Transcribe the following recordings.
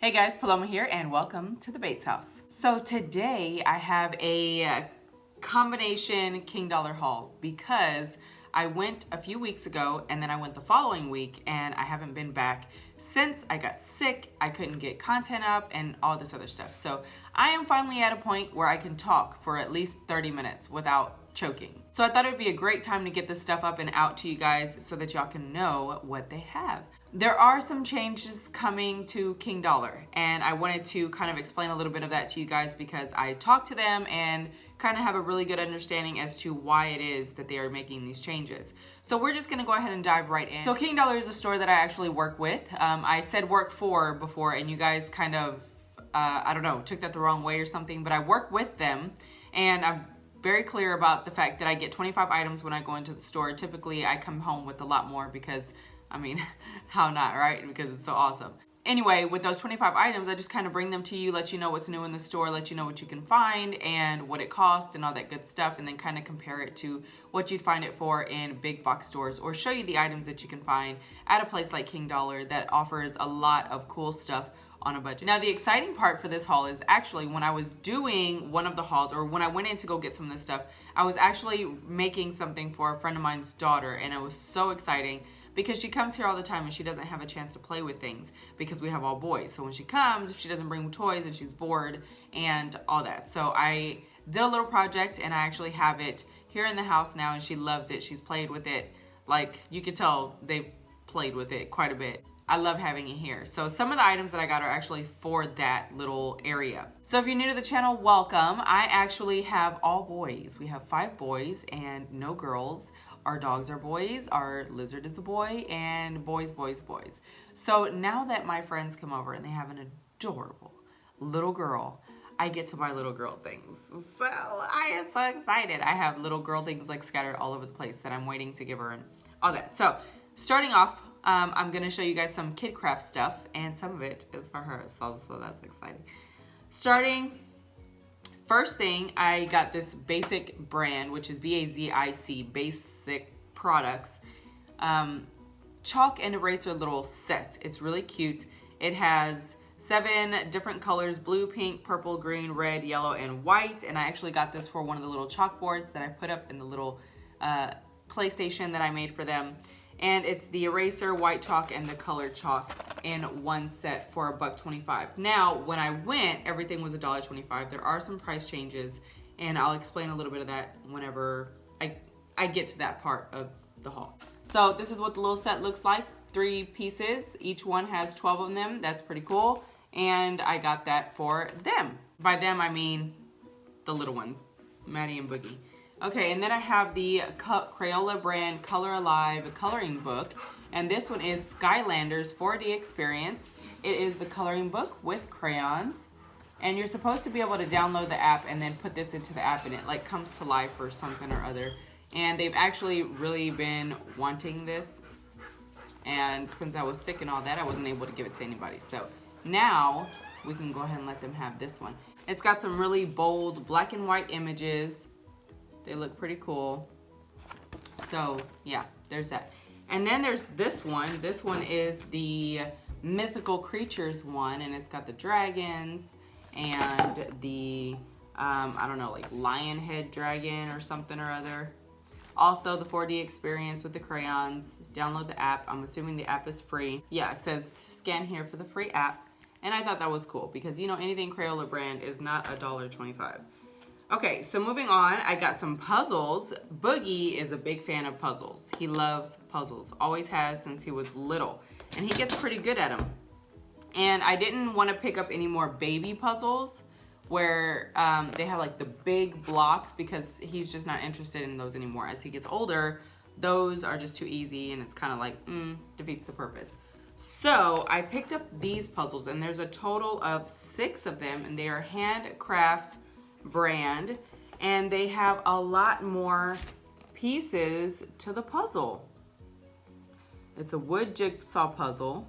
Hey guys, Paloma here and welcome to the Bates house. So today I have a combination King Dollar haul because I went a few weeks ago and then I went the following week and I haven't been back since I got sick. I couldn't get content up and all this other stuff. So I am finally at a point where I can talk for at least 30 minutes without choking. So I thought it would be a great time to get this stuff up and out to you guys so that y'all can know what they have. There are some changes coming to King Dollar and I wanted to kind of explain a little bit of that to you guys because I talked to them and kind of have a really good understanding as to why it is that they are making these changes. So we're just gonna go ahead and dive right in. So King Dollar is a store that I actually work with. I said work for before and you guys kind of, I don't know, took that the wrong way or something, but I work with them and I'm very clear about the fact that I get 25 items when I go into the store. Typically I come home with a lot more because I mean, how not, right? Because it's so awesome. Anyway, with those 25 items, I just kind of bring them to you, let you know what's new in the store, let you know what you can find and what it costs and all that good stuff, and then kind of compare it to what you'd find it for in big box stores or show you the items that you can find at a place like King Dollar that offers a lot of cool stuff on a budget. Now, the exciting part for this haul is actually when I was doing one of the hauls or when I went in to go get some of this stuff, I was actually making something for a friend of mine's daughter and it was so exciting because she comes here all the time and she doesn't have a chance to play with things because we have all boys. So when she comes, if she doesn't bring toys and she's bored and all that. So I did a little project and I actually have it here in the house now and she loves it. She's played with it. Like you could tell they've played with it quite a bit. I love having it here. So some of the items that I got are actually for that little area. So if you're new to the channel, welcome. I actually have all boys. We have 5 boys and no girls. Our dogs are boys, our lizard is a boy, and boys, boys, boys. So now that my friends come over and they have an adorable little girl, I get to buy little girl things. So I am so excited. I have little girl things like scattered all over the place that I'm waiting to give her and all that. So starting off, I'm gonna show you guys some kid craft stuff and some of it is for her, so that's exciting. First thing, I got this basic brand, which is B-A-Z-I-C, Basic Products, chalk and eraser little set. It's really cute. It has 7 different colors, blue, pink, purple, green, red, yellow, and white. And I actually got this for one of the little chalkboards that I put up in the little PlayStation that I made for them. And it's the eraser, white chalk, and the colored chalk in one set for $1.25. Now, when I went, everything was $1.25. There are some price changes, and I'll explain a little bit of that whenever I get to that part of the haul. So this is what the little set looks like. 3 pieces. Each one has 12 of them. That's pretty cool. And I got that for them. By them, I mean the little ones, Maddie and Boogie. Okay, and then I have the Crayola brand Color Alive coloring book. And this one is Skylanders 4D Experience. It is the coloring book with crayons. And you're supposed to be able to download the app and then put this into the app and it like comes to life or something or other. And they've actually really been wanting this. And since I was sick and all that, I wasn't able to give it to anybody. So now we can go ahead and let them have this one. It's got some really bold black and white images. They look pretty cool. So yeah, there's that. And then there's this one. This one is the Mythical Creatures one, and it's got the dragons and the, I don't know, like lion head dragon or something or other. Also the 4D experience with the crayons. Download the app. I'm assuming the app is free. Yeah, it says scan here for the free app. And I thought that was cool because, you know, anything Crayola brand is not $1.25. Okay, so moving on, I got some puzzles. Boogie is a big fan of puzzles. He loves puzzles, always has since he was little, and he gets pretty good at them. And I didn't want to pick up any more baby puzzles where they have like the big blocks because he's just not interested in those anymore. As he gets older, those are just too easy and it's kind of like, defeats the purpose. So I picked up these puzzles and there's a total of 6 of them and they are handcrafts brand and they have a lot more pieces to the puzzle. It's a wood jigsaw puzzle.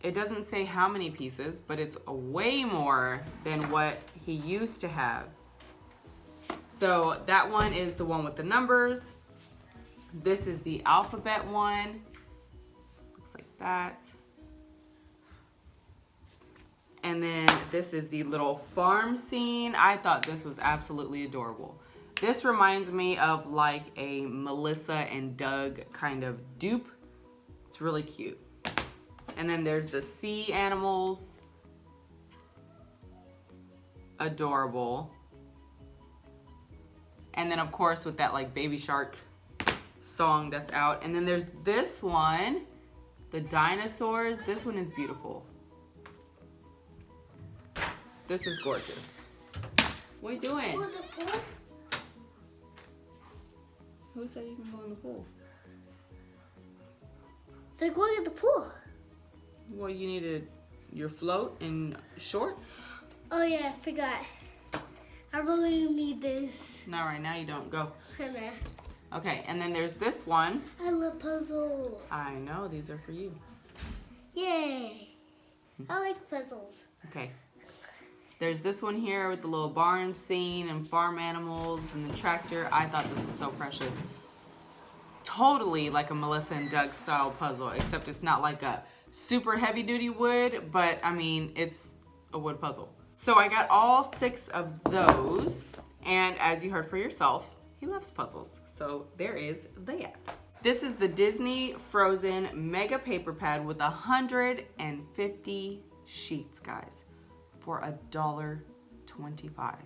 It doesn't say how many pieces, but it's way more than what he used to have. So that one is the one with the numbers. This is the alphabet one. Looks like that. And then this is the little farm scene. I thought this was absolutely adorable. This reminds me of like a Melissa and Doug kind of dupe. It's really cute. And then there's the sea animals. Adorable. And then of course with that like Baby Shark song that's out. And then there's this one, the dinosaurs. This one is beautiful. This is gorgeous. What are you doing? Who said you can go in the pool? They're going in the pool. Well, you needed your float and shorts. Oh yeah, I forgot. I really need this. Not right now, you don't. Go. Nah. Okay, and then there's this one. I love puzzles. I know, these are for you. Yay. I like puzzles. Okay. There's this one here with the little barn scene and farm animals and the tractor. I thought this was so precious. Totally like a Melissa and Doug style puzzle, except it's not like a super heavy duty wood, but I mean, it's a wood puzzle. So I got all 6 of those, and as you heard for yourself, he loves puzzles. So there is that. This is the Disney Frozen Mega Paper Pad with 150 sheets, guys, for $1.25.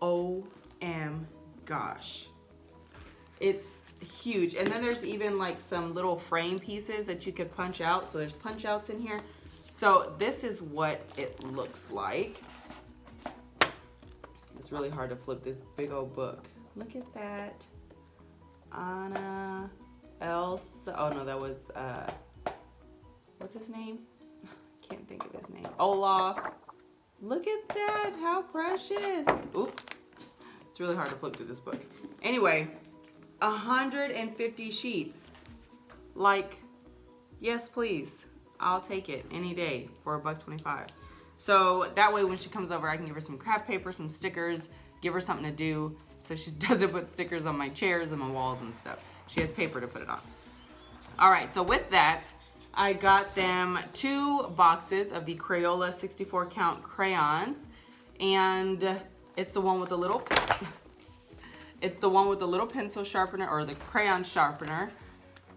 OM gosh. It's huge. And then there's even like some little frame pieces that you could punch out. So there's punch outs in here. So this is what it looks like. It's really hard to flip this big old book. Look at that. Anna, Elsa, oh no, that was, what's his name? Can't think of his name. Olaf. Look at that, how precious. Oops, it's really hard to flip through this book. Anyway, 150 sheets. Like, yes please, I'll take it any day for $1.25. So that way when she comes over, I can give her some craft paper, some stickers, give her something to do so she doesn't put stickers on my chairs and my walls and stuff. She has paper to put it on. All right, so with that, I got them 2 boxes of the Crayola 64 count crayons, and it's the one with the little pencil sharpener, or the crayon sharpener.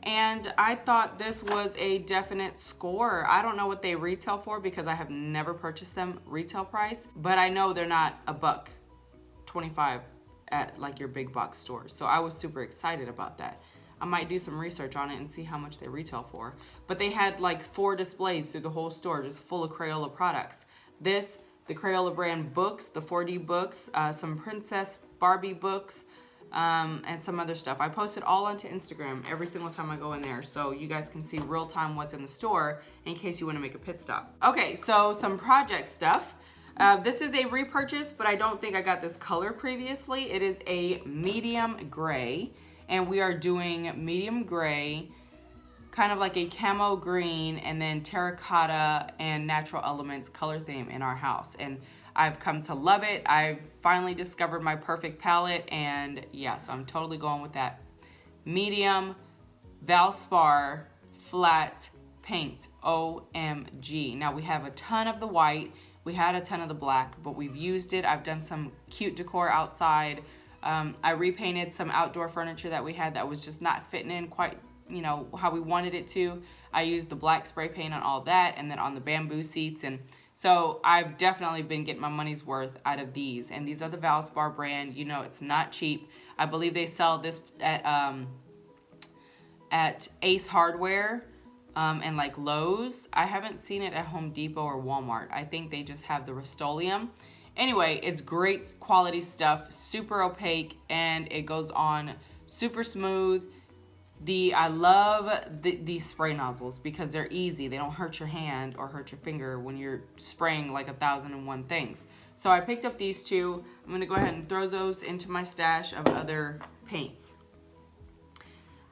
And I thought this was a definite score. I don't know what they retail for because I have never purchased them retail price, but I know they're not $1.25 at like your big box stores. So I was super excited about that. I might do some research on it and see how much they retail for. But they had like 4 displays through the whole store just full of Crayola products. This, the Crayola brand books, the 4D books, some Princess Barbie books, and some other stuff. I post it all onto Instagram every single time I go in there, so you guys can see real time what's in the store in case you want to make a pit stop. Okay, so some project stuff. This is a repurchase, but I don't think I got this color previously. It is a medium gray, and we are doing medium gray, kind of like a camo green, and then terracotta and natural elements color theme in our house. And I've come to love it. I've finally discovered my perfect palette, and yeah, so I'm totally going with that. Medium, Valspar, flat paint, OMG. Now we have a ton of the white, we had a ton of the black, but we've used it. I've done some cute decor outside. I repainted some outdoor furniture that we had that was just not fitting in quite, you know, how we wanted it to. I used the black spray paint on all that, and then on the bamboo seats, and so I've definitely been getting my money's worth out of these. And these are the Valspar brand. You know, it's not cheap. I believe they sell this at Ace Hardware and like Lowe's. I haven't seen it at Home Depot or Walmart. I think they just have the Rust-Oleum. Anyway, it's great quality stuff, super opaque, and it goes on super smooth. I love these spray nozzles because they're easy. They don't hurt your hand or hurt your finger when you're spraying like 1,001 things. So I picked up these 2. I'm gonna go ahead and throw those into my stash of other paints.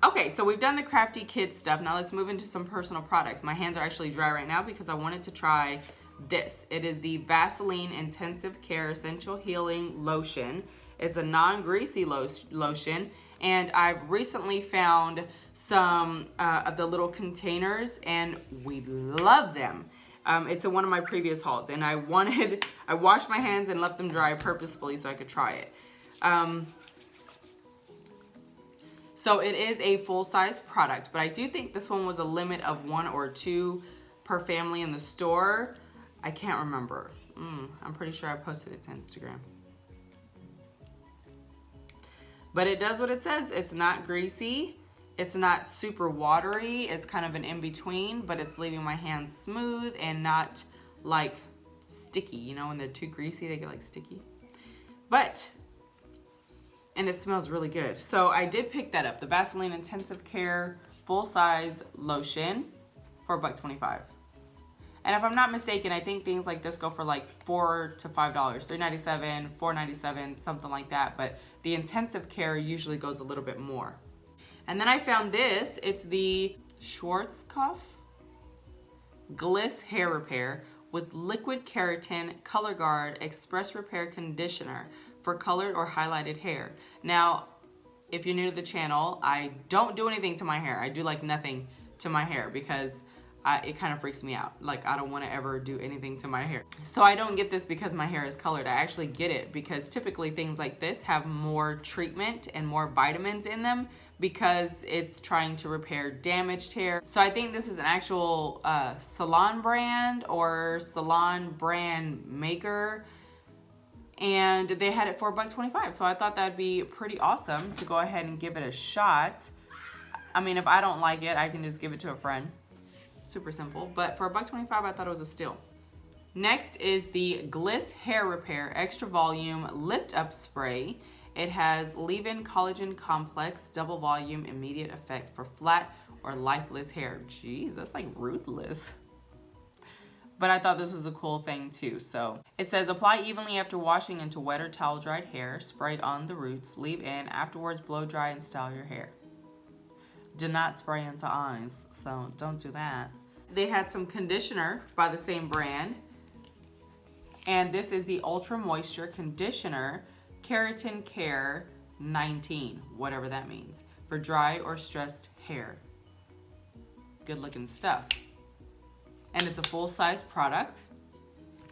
Okay, so we've done the crafty kid stuff. Now let's move into some personal products. My hands are actually dry right now because I wanted to try this. It is the Vaseline Intensive Care Essential Healing Lotion. It's a non-greasy lotion. And I've recently found some of the little containers, and we love them. It's in one of my previous hauls, and I washed my hands and left them dry purposefully so I could try it. So it is a full-size product, but I do think this one was a limit of 1 or 2 per family in the store. I can't remember. I'm pretty sure I posted it to Instagram. But it does what it says. It's not greasy. It's not super watery. It's kind of an in-between, but it's leaving my hands smooth and not like sticky. You know, when they're too greasy, they get like sticky. And it smells really good. So I did pick that up. The Vaseline Intensive Care full-size lotion for $1.25. And if I'm not mistaken, I think things like this go for like $4 to $5, $3.97, $4.97, something like that. But the Intensive Care usually goes a little bit more. And then I found this. It's the Schwarzkopf Gliss Hair Repair with Liquid Keratin Color Guard Express Repair Conditioner for colored or highlighted hair. Now, if you're new to the channel, I don't do anything to my hair. I do like nothing to my hair because it kind of freaks me out. Like, I don't want to ever do anything to my hair. So I don't get this because my hair is colored. I actually get it because typically things like this have more treatment and more vitamins in them because it's trying to repair damaged hair. So I think this is an actual salon brand or salon brand maker. And they had it for $1.25. So I thought that'd be pretty awesome to go ahead and give it a shot. I mean, if I don't like it, I can just give it to a friend. Super simple. But for $1.25, I thought it was a steal. Next is the Gliss Hair Repair Extra Volume Lift Up Spray. It has leave-in collagen complex, double volume, immediate effect for flat or lifeless hair. Jeez, that's like ruthless. But I thought this was a cool thing too. So it says apply evenly after washing into wet or towel dried hair, sprayed on the roots, leave in, afterwards blow dry and style your hair. Do not spray into eyes, so don't do that. They had some conditioner by the same brand. And this is the Ultra Moisture Conditioner Keratin Care 19, whatever that means, for dry or stressed hair. Good looking stuff. And it's a full-size product.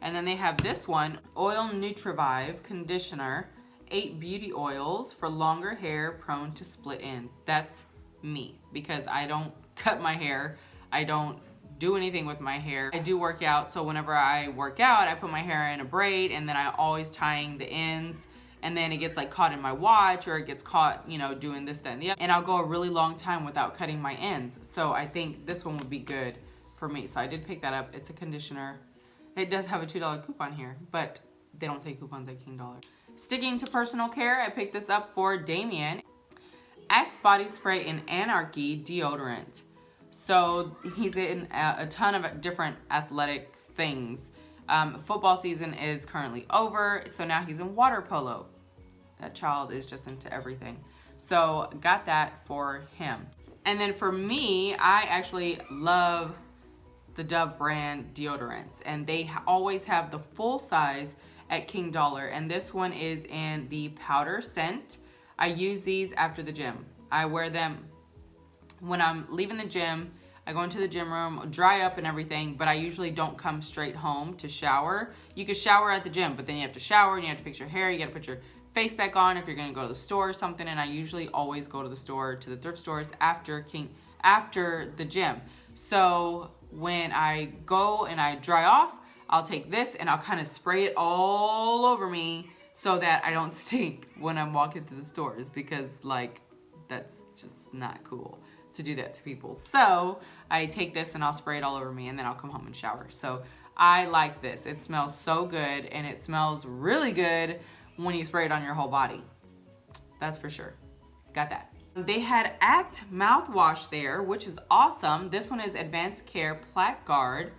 And then they have this one, Oil Nutrivive Conditioner, 8 beauty oils for longer hair prone to split ends. That's me, because I don't cut my hair. I don't do anything with my hair. I do work out, so whenever I work out, I put my hair in a braid, and then I always tying the ends, and then it gets like caught in my watch, or it gets caught, you know, doing this, that, and the other. And I'll go a really long time without cutting my ends. So I think this one would be good for me. So I did pick that up. It's a conditioner. It does have a $2 coupon here, but they don't take coupons at King Dollar. Sticking to personal care, I picked this up for Damien. Axe Body Spray in Anarchy Deodorant. So he's in a ton of different athletic things. Football season is currently over, so now he's in water polo. That child is just into everything. So got that for him. And then for me, I actually love the Dove brand deodorants, and they always have the full size at King Dollar, and this one is in the powder scent. I use these after the gym. I wear them when I'm leaving the gym. I go into the gym room, dry up and everything, but I usually don't come straight home to shower. You can shower at the gym, but then you have to shower and you have to fix your hair. You got to put your face back on if you're going to go to the store or something, and I usually always go to the store, to the thrift stores after the gym. So when I go and I dry off, I'll take this and I'll kind of spray it all over me so that I don't stink when I'm walking through the stores, because like that's just not cool to do that to people. So I take this and I'll spray it all over me, and then I'll come home and shower. So I like this. It smells so good, and it smells really good when you spray it on your whole body. That's for sure. Got that. They had Act mouthwash there, which is awesome. This one is Advanced Care Plaque Guard,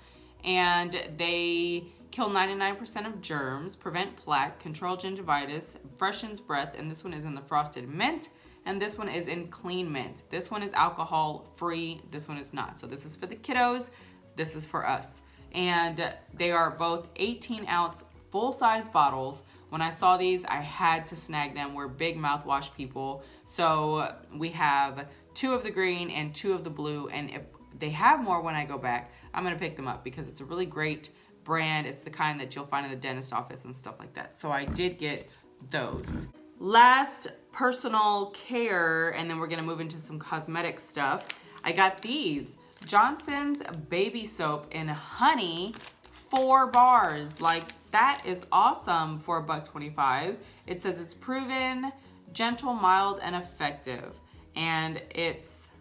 and they kill 99% of germs, prevent plaque, control gingivitis, freshens breath, and this one is in the frosted mint, and this one is in clean mint. This one is alcohol free, this one is not. So this is for the kiddos, this is for us. And they are both 18-ounce full-size bottles. When I saw these, I had to snag them. We're big mouthwash people. So we have 2 of the green and 2 of the blue, and if they have more when I go back, I'm gonna pick them up because it's a really great brand. It's the kind that you'll find in the dentist office and stuff like that. So I did get those. Last personal care, and then we're gonna move into some cosmetic stuff. I got these Johnson's baby soap in honey, 4 bars. Like, that is awesome for $1.25. It says it's proven, gentle, mild, and effective. And it's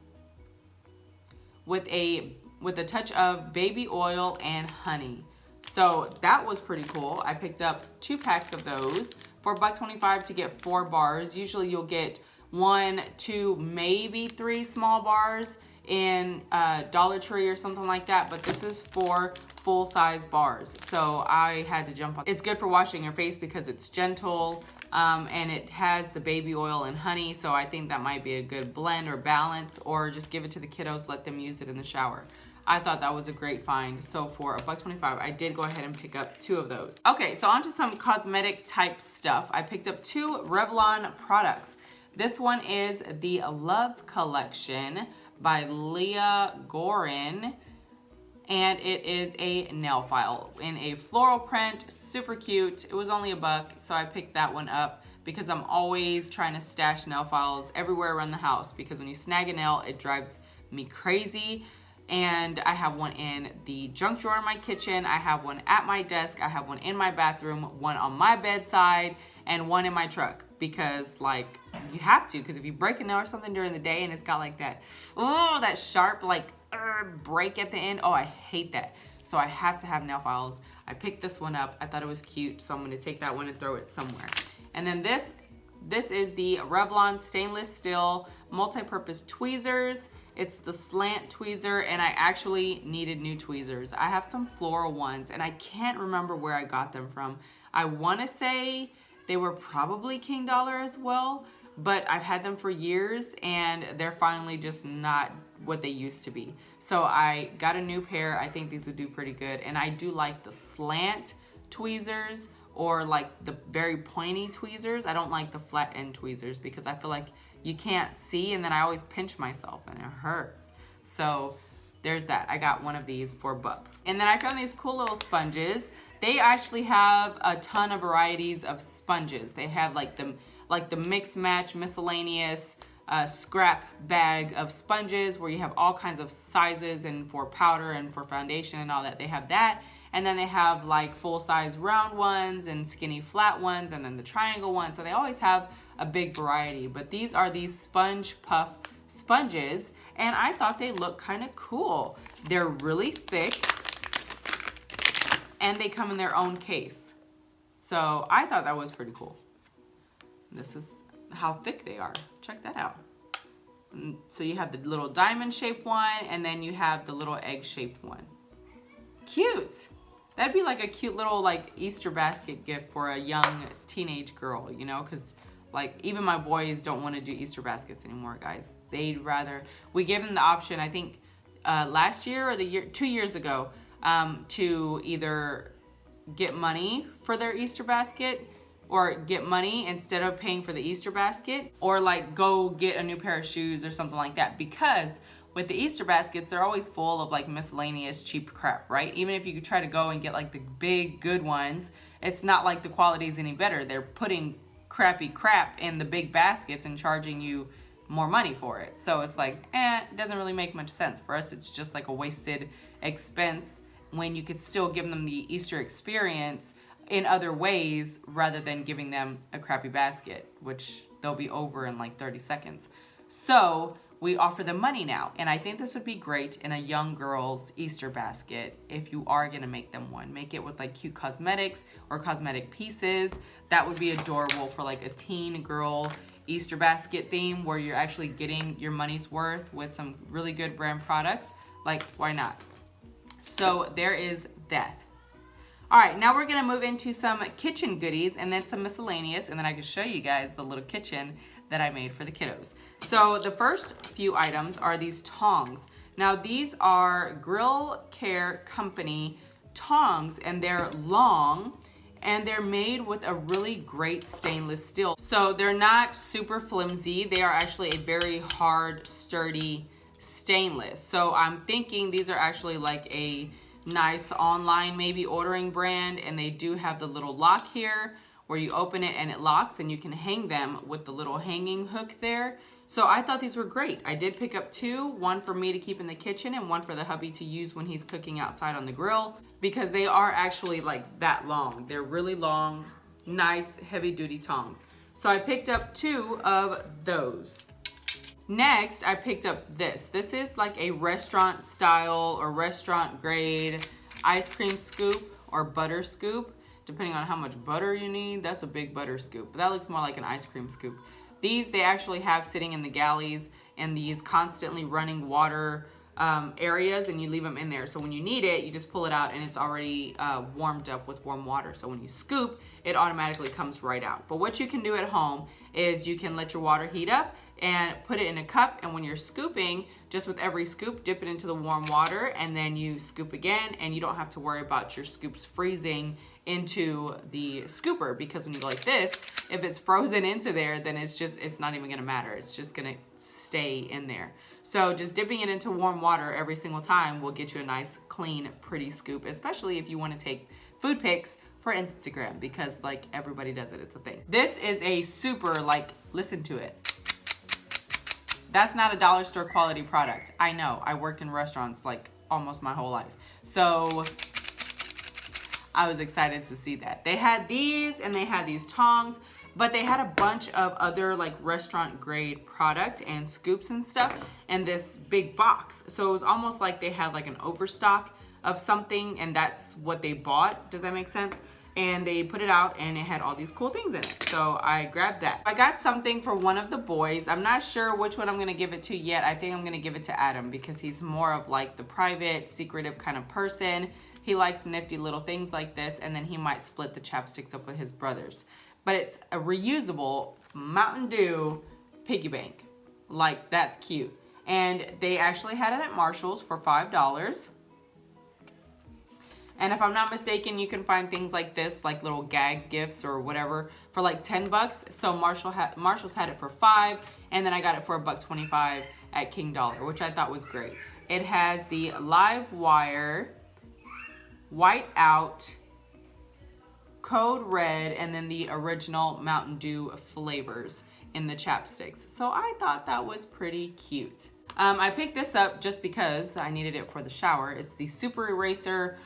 with a touch of baby oil and honey. So that was pretty cool. I picked up 2 packs of those for $1.25 to get 4 bars. Usually you'll get 1, 2, maybe 3 small bars in Dollar Tree or something like that, but this is 4 full-size bars. So I had to jump on. It's good for washing your face because it's gentle, and it has the baby oil and honey, so I think that might be a good blend or balance, or just give it to the kiddos, let them use it in the shower. I thought that was a great find. So for $1.25, I did go ahead and pick up 2 of those. Okay, so on to some cosmetic type stuff. I picked up 2 Revlon products. This one is the Love Collection by Leah Gorin, and it is a nail file in a floral print, super cute. It was only $1, so I picked that one up because I'm always trying to stash nail files everywhere around the house, because when you snag a nail, it drives me crazy. And I have one in the junk drawer in my kitchen, I have one at my desk, I have one in my bathroom, one on my bedside, and one in my truck, because like you have to, because if you break a nail or something during the day and it's got like that, oh, that sharp like break at the end, oh, I hate that. So I have to have nail files. I picked this one up, I thought it was cute, so I'm gonna take that one and throw it somewhere. And then this is the Revlon stainless steel multi-purpose tweezers. It's the slant tweezer, and I actually needed new tweezers. I have some floral ones, and I can't remember where I got them from. I wanna say they were probably King Dollar as well, but I've had them for years, and they're finally just not what they used to be. So I got a new pair. I think these would do pretty good, and I do like the slant tweezers, or like the very pointy tweezers. I don't like the flat end tweezers because I feel like you can't see, and then I always pinch myself and it hurts. So there's that. I got one of these for $1. And then I found these cool little sponges. They actually have a ton of varieties of sponges. They have like the mix match miscellaneous scrap bag of sponges where you have all kinds of sizes, and for powder and for foundation and all that, they have that. And then they have like full-size round ones and skinny flat ones, and then the triangle ones. So they always have a big variety. But these are these sponge puff sponges, and I thought they looked kind of cool. They're really thick, and they come in their own case. So I thought that was pretty cool. This is how thick they are. Check that out. And so you have the little diamond-shaped one, and then you have the little egg-shaped one. Cute. That'd be like a cute little like Easter basket gift for a young teenage girl, you know, because like even my boys don't want to do Easter baskets anymore, guys. They'd rather, we gave them the option, I think last year or 2 years ago, to either get money for their Easter basket, or get money instead of paying for the Easter basket, or like go get a new pair of shoes or something like that. Because with the Easter baskets, they're always full of like miscellaneous cheap crap, right? Even if you could try to go and get like the big good ones, it's not like the quality is any better. They're putting crappy crap in the big baskets and charging you more money for it. So it's like, it doesn't really make much sense. For us, it's just like a wasted expense when you could still give them the Easter experience in other ways rather than giving them a crappy basket, which they'll be over in like 30 seconds. So we offer them money now, and I think this would be great in a young girl's Easter basket. If you are gonna make them one, make it with like cute cosmetics or cosmetic pieces. That would be adorable for like a teen girl Easter basket theme, where you're actually getting your money's worth with some really good brand products. Like, why not? So there is that. All right, now we're gonna move into some kitchen goodies and then some miscellaneous, and then I can show you guys the little kitchen that I made for the kiddos. So the first few items are these tongs. Now these are Grill Care Company tongs, and they're long, and they're made with a really great stainless steel. So they're not super flimsy. They are actually a very hard, sturdy stainless. So I'm thinking these are actually like a nice online maybe ordering brand, and they do have the little lock here where you open it and it locks, and you can hang them with the little hanging hook there. So I thought these were great. I did pick up two, one for me to keep in the kitchen and one for the hubby to use when he's cooking outside on the grill, because they are actually like that long. They're really long, nice, heavy duty tongs. So I picked up two of those. Next, I picked up this. This is like a restaurant style or restaurant grade ice cream scoop or butter scoop. Depending on how much butter you need, that's a big butter scoop. But that looks more like an ice cream scoop. These they actually have sitting in the galleys and these constantly running water areas, and you leave them in there. So when you need it, you just pull it out and it's already warmed up with warm water. So when you scoop, it automatically comes right out. But what you can do at home is you can let your water heat up and put it in a cup, and when you're scooping, just with every scoop, dip it into the warm water, and then you scoop again, and you don't have to worry about your scoops freezing into the scooper, because when you go like this, if it's frozen into there, then it's not even gonna matter. It's just gonna stay in there. So just dipping it into warm water every single time will get you a nice, clean, pretty scoop, especially if you wanna take food pics for Instagram, because like everybody does it, it's a thing. This is a super, like, listen to it. That's not a dollar store quality product. I know, I worked in restaurants like almost my whole life. So I was excited to see that. They had these and they had these tongs, but they had a bunch of other like restaurant grade product and scoops and stuff in this big box. So it was almost like they had like an overstock of something, and that's what they bought. Does that make sense? And they put it out and it had all these cool things in it. So I grabbed that. I got something for one of the boys. I'm not sure which one I'm gonna give it to yet. I think I'm gonna give it to Adam because he's more of like the private, secretive kind of person. He likes nifty little things like this, and then he might split the chapsticks up with his brothers. But it's a reusable Mountain Dew piggy bank. Like, that's cute. And they actually had it at Marshall's for $5. And if I'm not mistaken, you can find things like this, like little gag gifts or whatever, for like 10 bucks. So Marshall's had it for $5, and then I got it for $1.25 at King Dollar, which I thought was great. It has the live wire, white out, code red, and then the original Mountain Dew flavors in the chapsticks. So I thought that was pretty cute. I picked this up just because I needed it for the shower. It's the Super Eraser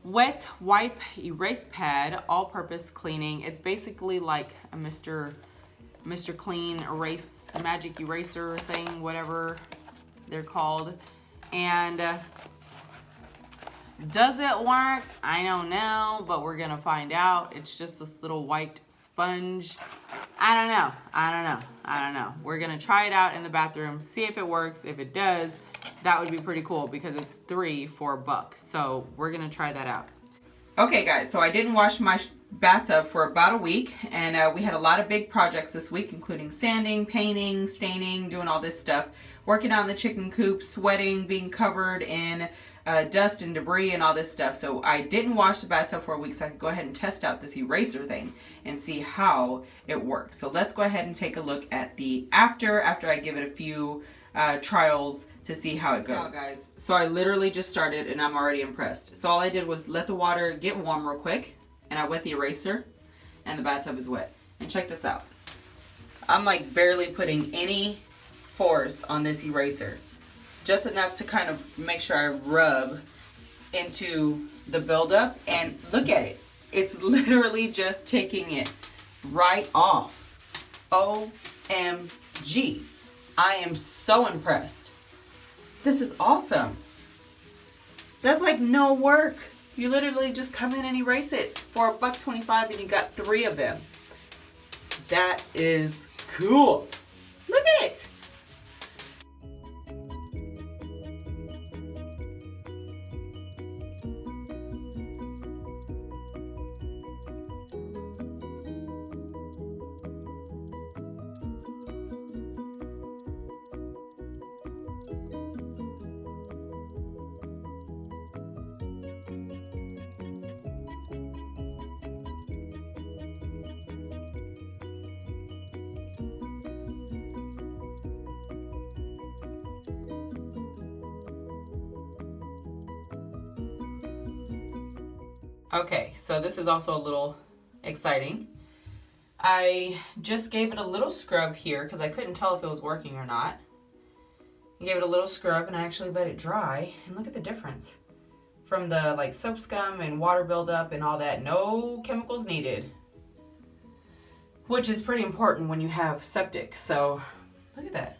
Wet Wipe Erase Pad, all-purpose cleaning. It's basically like a Mr. Clean erase, magic eraser thing, whatever they're called. And does it work? I don't know, but we're gonna find out. It's just this little white sponge. I don't know. We're gonna try it out in the bathroom, see if it works. If it does, that would be pretty cool because it's 3 for $1. So we're gonna try that out. Okay guys, so I didn't wash my bathtub for about a week, and we had a lot of big projects this week, including sanding, painting, staining, doing all this stuff, working on the chicken coop, sweating, being covered in dust and debris and all this stuff. So I didn't wash the bathtub for a week so I could go ahead and test out this eraser thing and see how it works. So let's go ahead and take a look at the after I give it a few trials to see how it goes. Now guys, so I literally just started and I'm already impressed. So all I did was let the water get warm real quick, and I wet the eraser, and the bathtub is wet. And check this out. I'm like barely putting any force on this eraser. Just enough to kind of make sure I rub into the buildup, and look at it. It's literally just taking it right off. OMG. I am so impressed. This is awesome. That's like no work. You literally just come in and erase it for $1.25 and you got 3 of them. That is cool. Look at it. Okay, so this is also a little exciting. I just gave it a little scrub here because I couldn't tell if it was working or not. I gave it a little scrub and I actually let it dry, and look at the difference. From the like soap scum and water buildup and all that, no chemicals needed. Which is pretty important when you have septic, so look at that.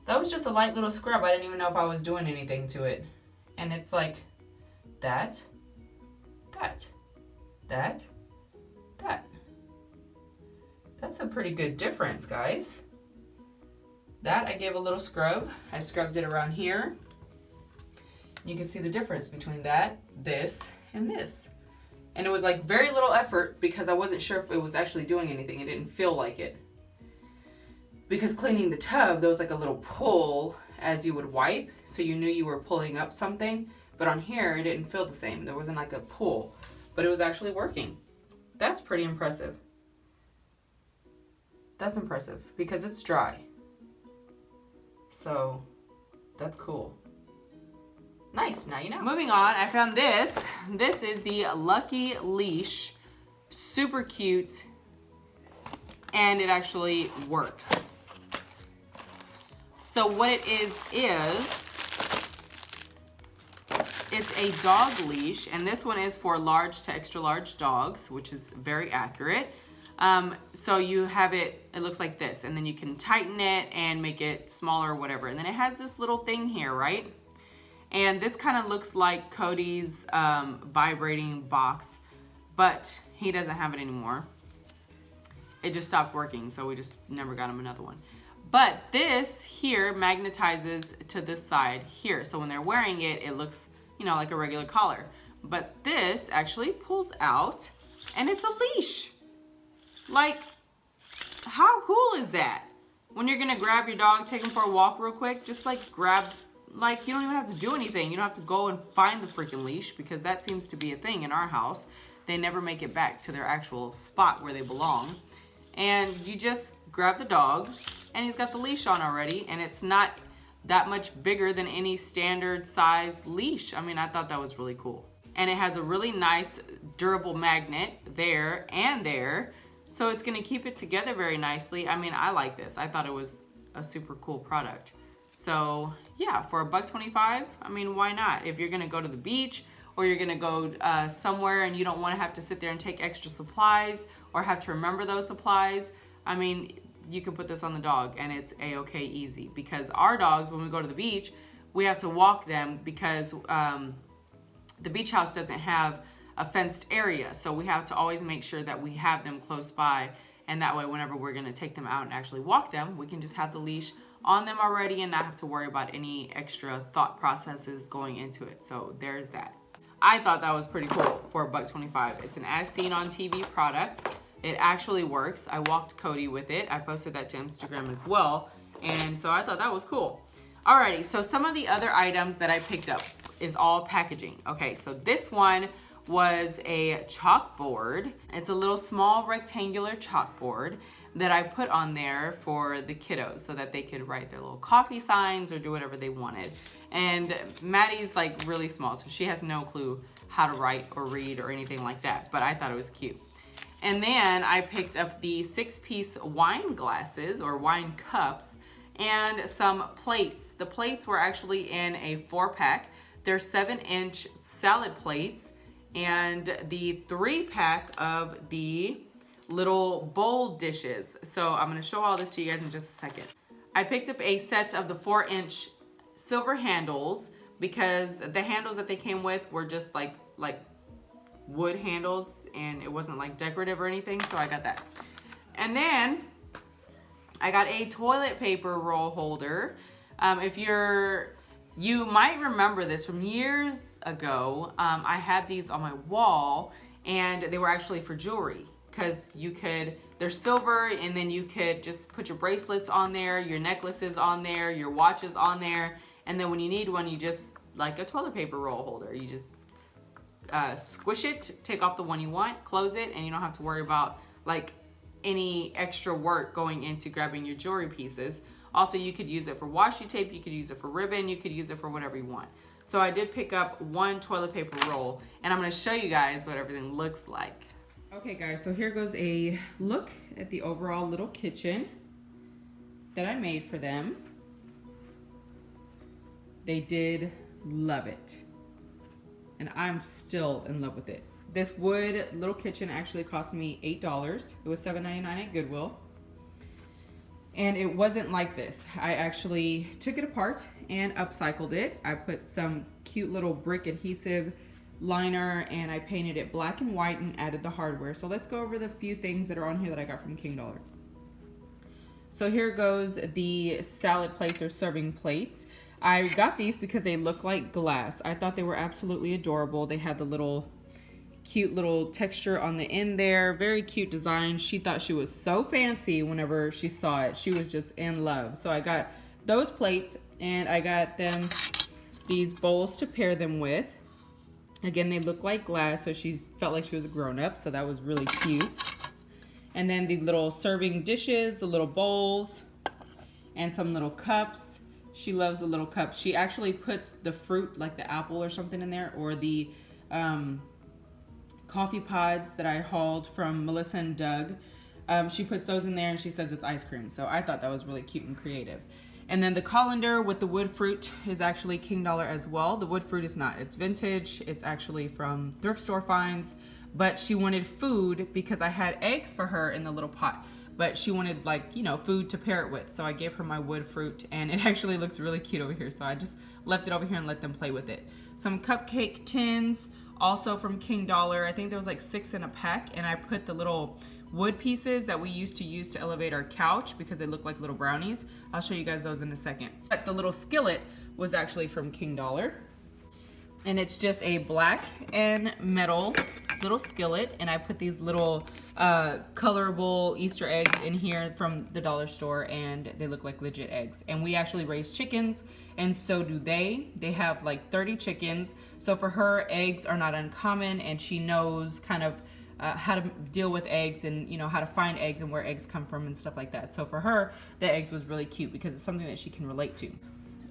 That was just a light little scrub. I didn't even know if I was doing anything to it. And it's like that, that, that, that. That's a pretty good difference, guys. That I gave a little scrub. I scrubbed it around here. You can see the difference between that, this, and this. And it was like very little effort because I wasn't sure if it was actually doing anything. It didn't feel like it. Because cleaning the tub, there was like a little pull as you would wipe. So you knew you were pulling up something. But on here, it didn't feel the same. There wasn't like a pull. But it was actually working. That's pretty impressive. That's impressive because it's dry. So that's cool. Nice, now you know. Moving on, I found this. This is the Lucky Leash. Super cute. And it actually works. So what it is it's a dog leash. And this one is for large to extra large dogs, which is very accurate. So you have it looks like this. And then you can tighten it and make it smaller or whatever. And then it has this little thing here, right? And this kind of looks like Cody's vibrating box, but he doesn't have it anymore. It just stopped working, so we just never got him another one. But this here magnetizes to this side here. So when they're wearing it, it looks, you know, like a regular collar. But this actually pulls out and it's a leash. Like, how cool is that? When you're gonna grab your dog, take him for a walk real quick, just like grab, like you don't even have to do anything. You don't have to go and find the freaking leash because that seems to be a thing in our house. They never make it back to their actual spot where they belong. And you just grab the dog and he's got the leash on already, and it's not that much bigger than any standard size leash. I mean, I thought that was really cool. And it has a really nice durable magnet there and there. So it's gonna keep it together very nicely. I mean, I like this. I thought it was a super cool product. So yeah, for $1.25, I mean, why not? If you're gonna go to the beach or you're gonna go somewhere and you don't wanna have to sit there and take extra supplies or have to remember those supplies, I mean, you can put this on the dog and it's a-okay easy. Because our dogs, when we go to the beach, we have to walk them because the beach house doesn't have a fenced area. So we have to always make sure that we have them close by. And that way, whenever we're gonna take them out and actually walk them, we can just have the leash on them already and not have to worry about any extra thought processes going into it. So there's that. I thought that was pretty cool for $1.25. It's an as seen on TV product. It actually works. I walked Cody with it. I posted that to Instagram as well. And so I thought that was cool. Alrighty, so some of the other items that I picked up is all packaging. Okay, so this one was a chalkboard. It's a little small rectangular chalkboard that I put on there for the kiddos so that they could write their little coffee signs or do whatever they wanted. And Maddie's like really small, so she has no clue how to write or read or anything like that, but I thought it was cute. And then I picked up the 6-piece wine glasses or wine cups and some plates. The plates were actually in a 4-pack. They're 7-inch salad plates and the 3-pack of the little bowl dishes. So I'm gonna show all this to you guys in just a second. I picked up a set of the 4-inch silver handles because the handles that they came with were just like wood handles and it wasn't like decorative or anything, so I got that. And then I got a toilet paper roll holder. You might remember this from years ago. I had these on my wall and they were actually for jewelry because they're silver and then you could just put your bracelets on there, your necklaces on there, your watches on there. And then when you need one, you just, like a toilet paper roll holder, you just squish it, take off the one you want, close it, and you don't have to worry about like any extra work going into grabbing your jewelry pieces. Also, you could use it for washi tape, you could use it for ribbon, you could use it for whatever you want. So I did pick up 1 toilet paper roll, and I'm gonna show you guys what everything looks like. Okay guys, so here goes a look at the overall little kitchen that I made for them. They did love it. And I'm still in love with it. This wood little kitchen actually cost me $8. It was $7.99 at Goodwill. And it wasn't like this. I actually took it apart and upcycled it. I put some cute little brick adhesive liner and I painted it black and white and added the hardware. So let's go over the few things that are on here that I got from King Dollar. So here goes the salad plates or serving plates. I got these because they look like glass. I thought they were absolutely adorable. They had the little cute little texture on the end there. Very cute design. She thought she was so fancy whenever she saw it. She was just in love. So I got those plates and I got them these bowls to pair them with. Again, they look like glass, so she felt like she was a grown-up, so that was really cute. And then the little serving dishes, the little bowls, and some little cups. She loves the little cups. She actually puts the fruit, like the apple or something in there, or the coffee pods that I hauled from Melissa and Doug. She puts those in there and she says it's ice cream. So I thought that was really cute and creative. And then the colander with the wood fruit is actually King Dollar as well. The wood fruit is not. It's vintage. It's actually from thrift store finds. But she wanted food because I had eggs for her in the little pot. But she wanted, like, you know, food to pair it with. So I gave her my wood fruit and it actually looks really cute over here. So I just left it over here and let them play with it. Some cupcake tins, also from King Dollar. I think there was like 6 in a pack. And I put the little wood pieces that we used to use to elevate our couch because they look like little brownies. I'll show you guys those in a second. But the little skillet was actually from King Dollar. And it's just a black and metal little skillet. And I put these little colorable Easter eggs in here from the dollar store and they look like legit eggs. And we actually raise chickens and so do they. They have like 30 chickens. So for her, eggs are not uncommon and she knows kind of how to deal with eggs and, you know, how to find eggs and where eggs come from and stuff like that. So for her, the eggs was really cute because it's something that she can relate to.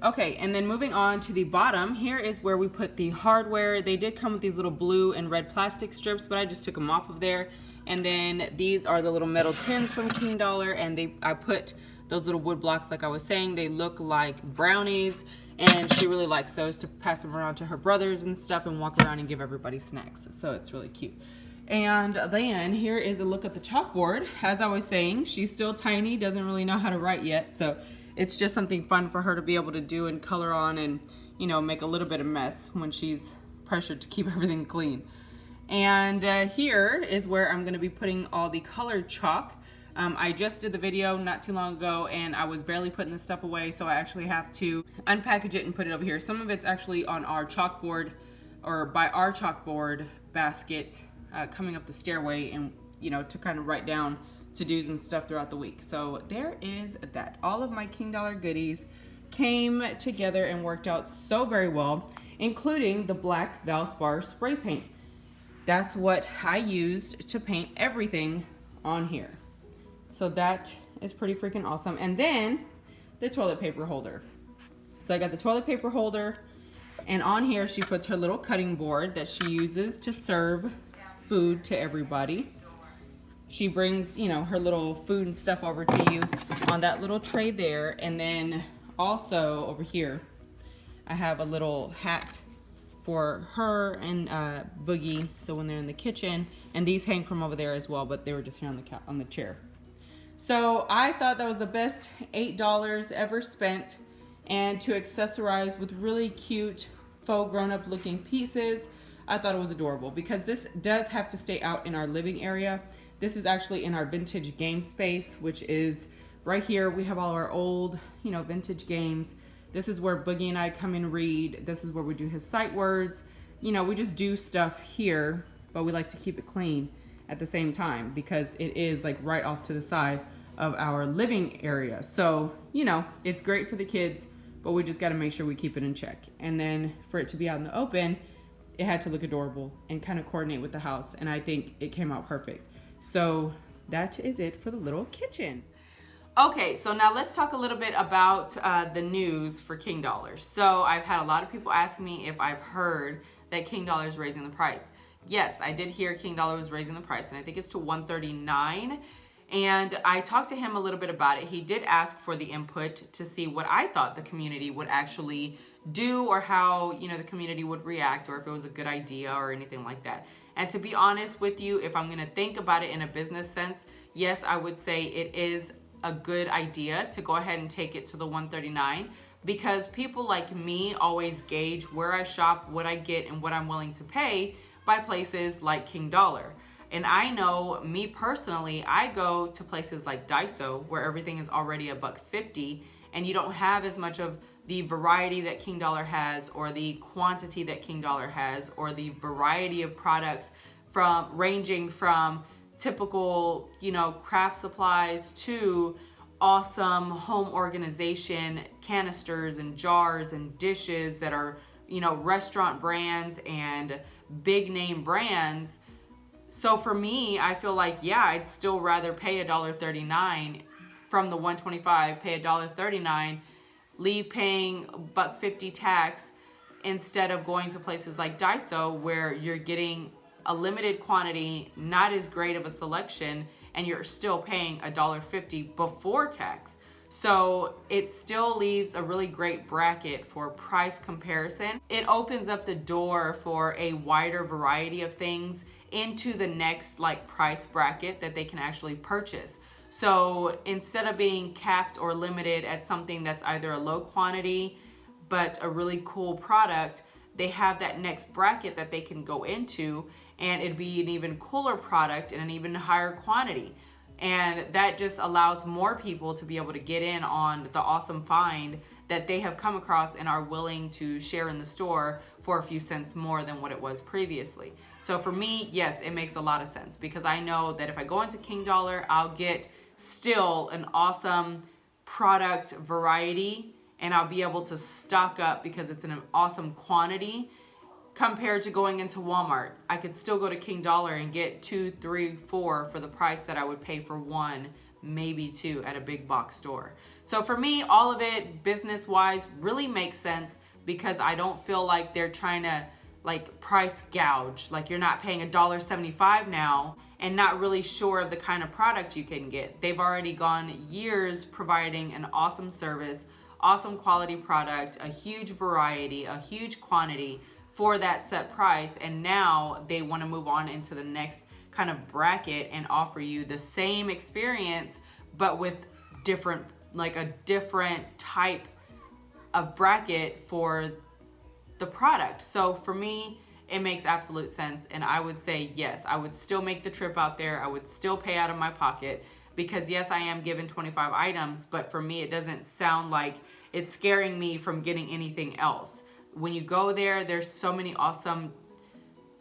Okay, and then moving on to the bottom, here is where we put the hardware. They did come with these little blue and red plastic strips, but I just took them off of there. And then these are the little metal tins from King Dollar, and I put those little wood blocks like I was saying. They look like brownies, and she really likes those to pass them around to her brothers and stuff and walk around and give everybody snacks. So it's really cute. And then here is a look at the chalkboard. As I was saying, she's still tiny, doesn't really know how to write yet. So it's just something fun for her to be able to do and color on and, you know, make a little bit of mess when she's pressured to keep everything clean. And here is where I'm gonna be putting all the colored chalk. I just did the video not too long ago and I was barely putting this stuff away, so I actually have to unpackage it and put it over here. Some of it's actually on our chalkboard or by our chalkboard basket coming up the stairway and, you know, to kind of write down to-dos and stuff throughout the week. So there is that. All of my King Dollar goodies came together and worked out so very well, including the black Valspar spray paint. That's what I used to paint everything on here. So that is pretty freaking awesome. And then the toilet paper holder. So I got the toilet paper holder, and on here she puts her little cutting board that she uses to serve food to everybody. She brings, you know, her little food and stuff over to you on that little tray there. And then also over here, I have a little hat for her and Boogie, so when they're in the kitchen. And these hang from over there as well, but they were just here on the chair. So I thought that was the best $8 ever spent. And to accessorize with really cute faux grown-up looking pieces, I thought it was adorable because this does have to stay out in our living area. This is actually in our vintage game space, which is right here. We have all our old, you know, vintage games. This is where Boogie and I come and read. This is where we do his sight words. You know, we just do stuff here, but we like to keep it clean at the same time because it is like right off to the side of our living area. So, you know, it's great for the kids, but we just got to make sure we keep it in check. And then for it to be out in the open, it had to look adorable and kind of coordinate with the house. And I think it came out perfect. So that is it for the little kitchen. Okay, so now let's talk a little bit about the news for King Dollars. So I've had a lot of people ask me if I've heard that King Dollar is raising the price. Yes, I did hear King Dollar was raising the price, and I think it's to $139. And I talked to him a little bit about it. He did ask for the input to see what I thought the community would actually do, or how, you know, the community would react, or if it was a good idea or anything like that. And to be honest with you, if I'm going to think about it in a business sense, yes, I would say it is a good idea to go ahead and take it to the $139, because people like me always gauge where I shop, what I get, and what I'm willing to pay by places like King Dollar. And I know, me personally, I go to places like Daiso where everything is already $1.50, and you don't have as much of the variety that King Dollar has, or the quantity that King Dollar has, or the variety of products from ranging from typical, you know, craft supplies to awesome home organization canisters and jars and dishes that are, you know, restaurant brands and big name brands. So for me, I feel like, yeah, I'd still rather pay $1.39 from the $125, pay $1.39, leave paying $1.50 tax, instead of going to places like Daiso where you're getting a limited quantity, not as great of a selection, and you're still paying $1.50 before tax. So it still leaves a really great bracket for price comparison. It opens up the door for a wider variety of things into the next like price bracket that they can actually purchase. So instead of being capped or limited at something that's either a low quantity but a really cool product, they have that next bracket that they can go into, and it'd be an even cooler product and an even higher quantity. And that just allows more people to be able to get in on the awesome find that they have come across and are willing to share in the store for a few cents more than what it was previously. So for me, yes, it makes a lot of sense, because I know that if I go into King Dollar, I'll get still an awesome product variety, and I'll be able to stock up because it's in an awesome quantity. Compared to going into Walmart, I could still go to King Dollar and get 2, 3, 4 for the price that I would pay for 1, maybe 2 at a big box store. So for me, all of it business wise really makes sense, because I don't feel like they're trying to like price gouge. Like, you're not paying $1.75 now and not really sure of the kind of product you can get. They've already gone years providing an awesome service, awesome quality product, a huge variety, a huge quantity for that set price, and now they want to move on into the next kind of bracket and offer you the same experience but with different, like a different type of bracket for the product. So for me, it makes absolute sense, and I would say yes, I would still make the trip out there. I would still pay out of my pocket, because yes, I am given 25 items, but for me it doesn't sound like it's scaring me from getting anything else. When you go there, there's so many awesome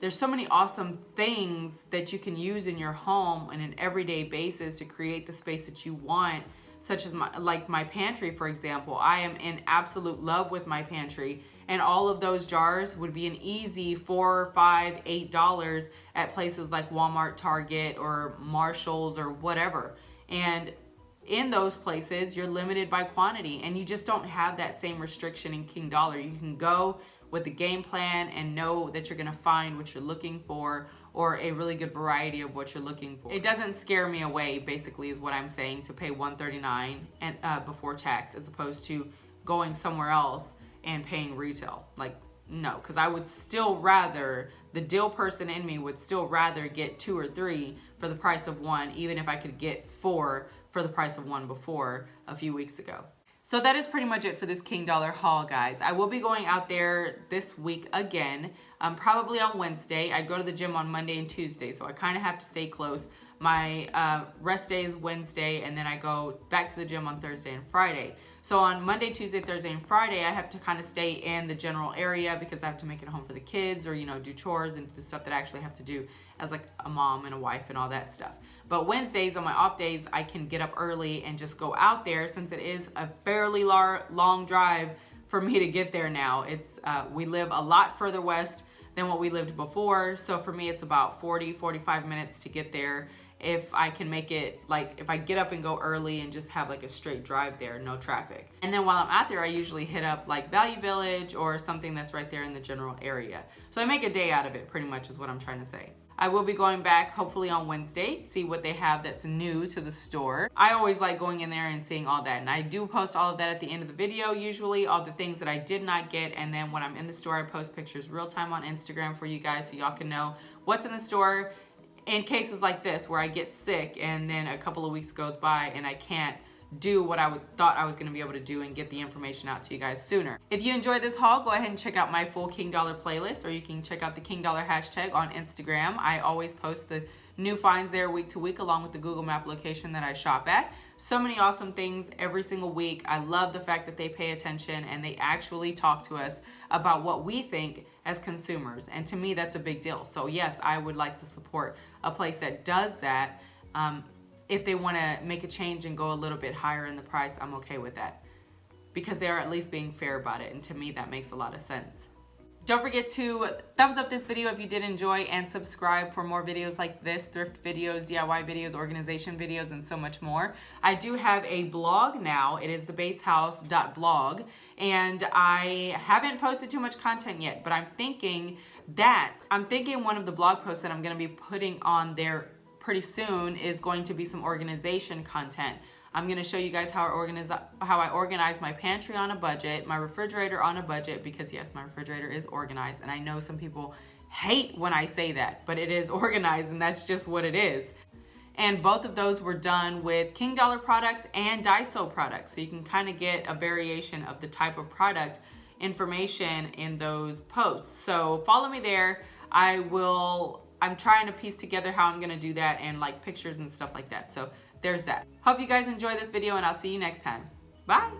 things that you can use in your home on an everyday basis to create the space that you want, such as my pantry, for example. I am in absolute love with my pantry, and all of those jars would be an easy $4, $5, $8 at places like Walmart, Target, or Marshall's, or whatever. And in those places, you're limited by quantity, and you just don't have that same restriction in King Dollar. You can go with the game plan and know that you're gonna find what you're looking for, or a really good variety of what you're looking for. It doesn't scare me away, basically, is what I'm saying, to pay $139 and before tax, as opposed to going somewhere else and paying retail. Like, no, because I would still rather, the deal person in me would still rather get 2 or 3 for the price of 1, even if I could get 4 for the price of 1 before a few weeks ago. So that is pretty much it for this King Dollar haul, guys. I will be going out there this week again, probably on Wednesday. I go to the gym on Monday and Tuesday, so I kind of have to stay close. My rest day is Wednesday, and then I go back to the gym on Thursday and Friday. So on Monday, Tuesday, Thursday, and Friday, I have to kind of stay in the general area, because I have to make it home for the kids, or, you know, do chores and the stuff that I actually have to do as like a mom and a wife and all that stuff. But Wednesdays, on my off days, I can get up early and just go out there, since it is a fairly long drive for me to get there now. It's we live a lot further west than what we lived before. So for me, it's about 40, 45 minutes to get there. if I can make it, like if I get up and go early and just have like a straight drive there, no traffic. And then while I'm out there, I usually hit up like Value Village or something that's right there in the general area. So I make a day out of it, pretty much is what I'm trying to say. I will be going back hopefully on Wednesday, see what they have that's new to the store. I always like going in there and seeing all that. And I do post all of that at the end of the video, usually all the things that I did not get. And then when I'm in the store, I post pictures real time on Instagram for you guys so y'all can know what's in the store in cases like this where I get sick and then a couple of weeks goes by and I can't do what I thought I was gonna be able to do and get the information out to you guys sooner. If you enjoyed this haul, go ahead and check out my full King Dollar playlist, or you can check out the King Dollar hashtag on Instagram. I always post the new finds there week to week along with the Google Map location that I shop at. So many awesome things every single week. I love the fact that they pay attention and they actually talk to us about what we think as consumers. And to me, that's a big deal. So yes, I would like to support a place that does that. If they want to make a change and go a little bit higher in the price, I'm okay with that because they are at least being fair about it. And to me, that makes a lot of sense. Don't forget to thumbs up this video if you did enjoy and subscribe for more videos like this, thrift videos, DIY videos, organization videos, and so much more. I do have a blog now. It is thebateshouse.blog, and I haven't posted too much content yet, but I'm thinking one of the blog posts that I'm going to be putting on there pretty soon is going to be some organization content. I'm going to show you guys how I organize my pantry on a budget, my refrigerator on a budget, because yes, my refrigerator is organized, and I know some people hate when I say that, but it is organized and that's just what it is. And both of those were done with King Dollar products and Daiso products, so you can kind of get a variation of the type of product information in those posts. So follow me there. I'm trying to piece together how I'm gonna do that and like pictures and stuff like that. So there's that. Hope you guys enjoy this video and I'll see you next time. Bye.